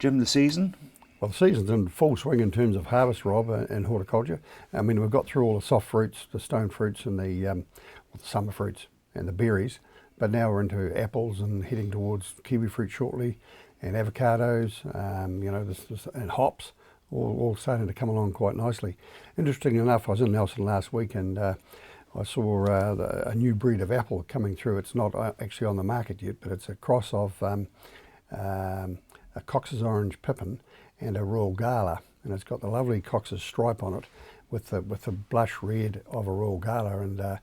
Jim, the season? Well, the season's in full swing in terms of harvest, Rob, in horticulture. I mean, we've got through all the soft fruits, the stone fruits and the summer fruits and the berries, but now we're into apples and heading towards kiwi fruit shortly, and avocados, and hops, all starting to come along quite nicely. Interestingly enough, I was in Nelson last week and I saw a new breed of apple coming through. It's not actually on the market yet, but it's a cross of a Cox's Orange Pippin and a Royal Gala, and it's got the lovely Cox's stripe on it with the blush red of a Royal Gala, and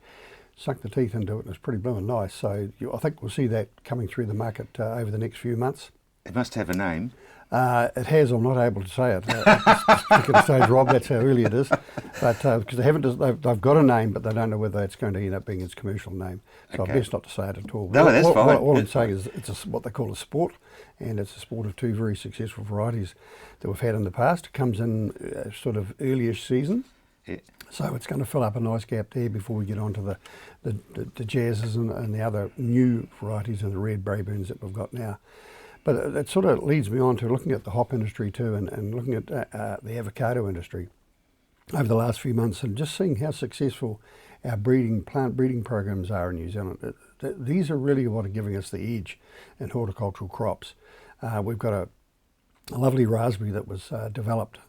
sunk the teeth into it, and it's pretty blooming nice. So I think we'll see that coming through the market over the next few months. It must have a name. It has. I'm not able to say it at this particular stage, Rob. That's how early it is. But because they've got a name, but they don't know whether it's going to end up being its commercial name. So Okay. I'm best not to say it at all. No, that's fine. All I'm saying is it's what they call a sport, and it's a sport of two very successful varieties that we've had in the past. It comes in sort of early-ish season. Yeah. So it's going to fill up a nice gap there before we get on to the jazzes and the other new varieties and the red Braeburns that we've got now. But it sort of leads me on to looking at the hop industry too, and looking at the avocado industry over the last few months, and just seeing how successful our plant breeding programs are in New Zealand. These are really what are giving us the edge in horticultural crops. We've got a lovely raspberry that was developed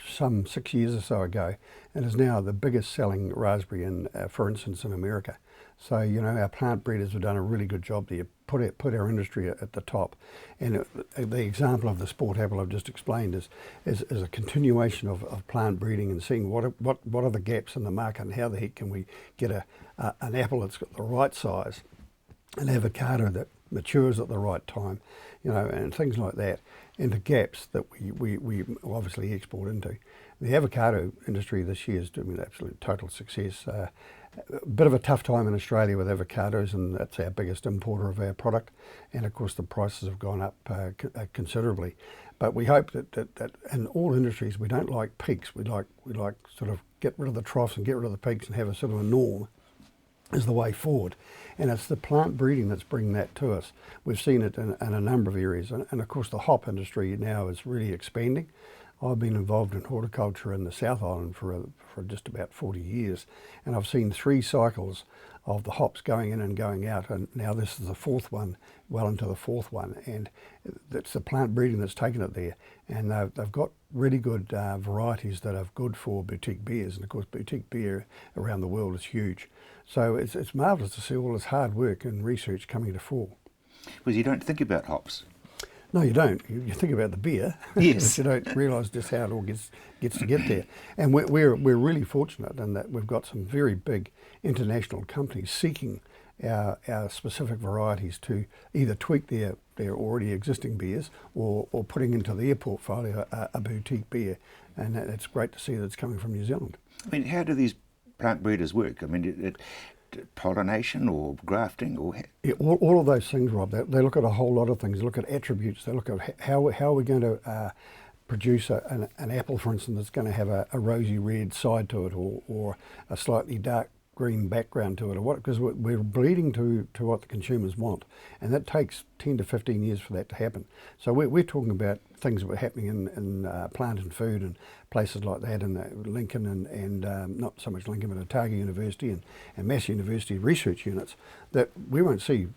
some 6 years or so ago, and is now the biggest selling raspberry for instance, in America. So, our plant breeders have done a really good job there, put our industry at the top. And the example of the sport apple I've just explained is a continuation of plant breeding and seeing what are the gaps in the market, and how the heck can we get an apple that's got the right size, an avocado that matures at the right time, and things like that, and the gaps that we obviously export into. The avocado industry this year is doing an absolute total success. A bit of a tough time in Australia with avocados, and that's our biggest importer of our product. And of course, the prices have gone up considerably. But we hope that in all industries, we don't like peaks. We like sort of get rid of the troughs and get rid of the peaks and have a sort of a norm is the way forward. And it's the plant breeding that's bringing that to us. We've seen it in a number of areas. And of course, the hop industry now is really expanding. I've been involved in horticulture in the South Island for just about 40 years, and I've seen 3 cycles of the hops going in and going out, and now this is the 4th one, well into the 4th one, and it's the plant breeding that's taken it there. And they've got really good varieties that are good for boutique beers, and of course boutique beer around the world is huge. So it's marvellous to see all this hard work and research coming to fore. Well, you don't think about hops. No, you don't. You think about the beer, Yes. but you don't realise just how it all gets to get there. And we're really fortunate in that we've got some very big international companies seeking our specific varieties to either tweak their already existing beers or putting into their portfolio a boutique beer. And it's great to see that it's coming from New Zealand. I mean, how do these plant breeders work? I mean, pollination or grafting or... Yeah, all of those things, Rob. They look at a whole lot of things. They look at attributes. They look at how are we going to produce an apple, for instance, that's going to have a rosy red side to it, or a slightly dark green background to it, or what? Because we're bleeding to what the consumers want, and that takes 10 to 15 years for that to happen. So we're talking about things that were happening in plant and food and places like that, in Lincoln and not so much Lincoln, but Otago University and Massey University research units that we won't see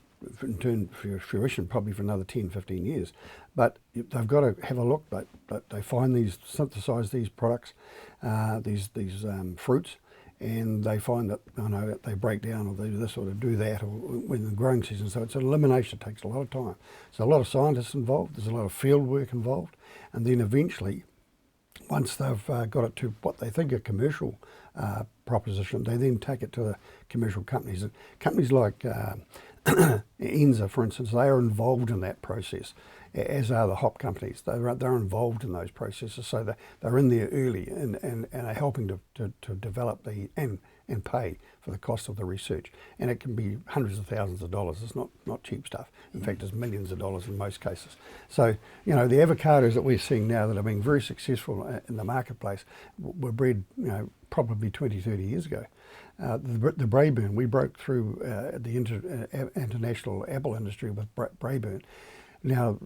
in turn for fruition probably for another 10, 15 years. But they've got to have a look. They find synthesize these products, these fruits, and they find that they break down, or they do this or they do that, or when the growing season. So it's an elimination. It takes a lot of time. There's a lot of scientists involved. There's a lot of field work involved, and then eventually, once they've got it to what they think a commercial proposition, they then take it to the commercial companies. And companies like Enza, for instance, they are involved in that process, as are the hop companies. They're involved in those processes, so they're in there early and are helping to develop and pay for the cost of the research. And it can be hundreds of thousands of dollars. It's not cheap stuff. In fact, it's millions of dollars in most cases. So, the avocados that we're seeing now that are being very successful in the marketplace were bred, probably 20, 30 years ago. The Braeburn, we broke through the international apple industry with Braeburn. Now,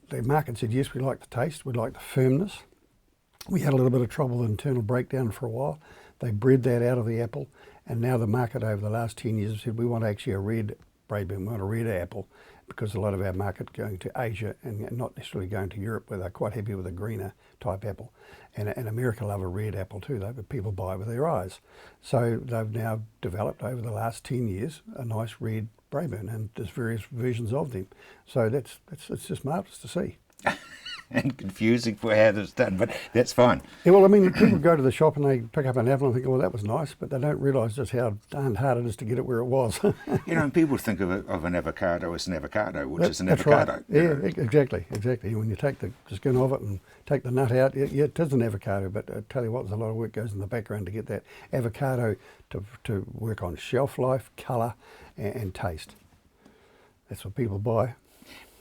the market said, yes, we like the taste, we like the firmness. We had a little bit of trouble with internal breakdown for a while. They bred that out of the apple, and now the market over the last 10 years has said, we want actually a red Braeburn, we want a red apple, because a lot of our market going to Asia and not necessarily going to Europe, where they're quite happy with a greener type apple. And America love a red apple too, though, but people buy with their eyes. So they've now developed over the last 10 years a nice red Braeburn, and there's various versions of them. So it's just marvellous to see. And confusing for how it's done, but that's fine. Yeah, well, I mean, people go to the shop and they pick up an apple and think, well, that was nice, but they don't realise just how darn hard it is to get it where it was. You know, and people think of an avocado as an avocado, which is an That's avocado. right. Yeah, exactly. When you take the skin of it and take the nut out, yeah, it is an avocado, but I tell you what, there's a lot of work goes in the background to get that avocado to work on shelf life, colour and taste. That's what people buy.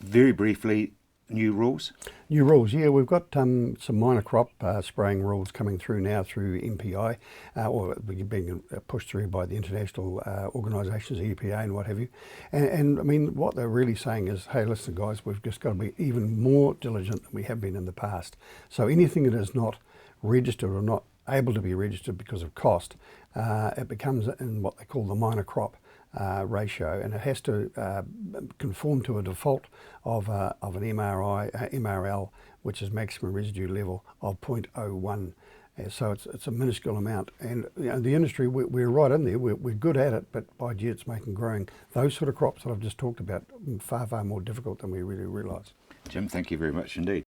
Very briefly, new rules? New rules, yeah. We've got some minor crop spraying rules coming through now through MPI, or being pushed through by the international organisations, EPA and what have you. And I mean, what they're really saying is, hey, listen, guys, we've just got to be even more diligent than we have been in the past. So anything that is not registered or not able to be registered because of cost, it becomes in what they call the minor crop ratio, and it has to conform to a default of an MRL, which is maximum residue level of 0.01. So it's a minuscule amount, and you know, the industry, we're right in there. We're good at it, but by gee, it's making growing those sort of crops that I've just talked about far more difficult than we really realise. Jim, thank you very much indeed.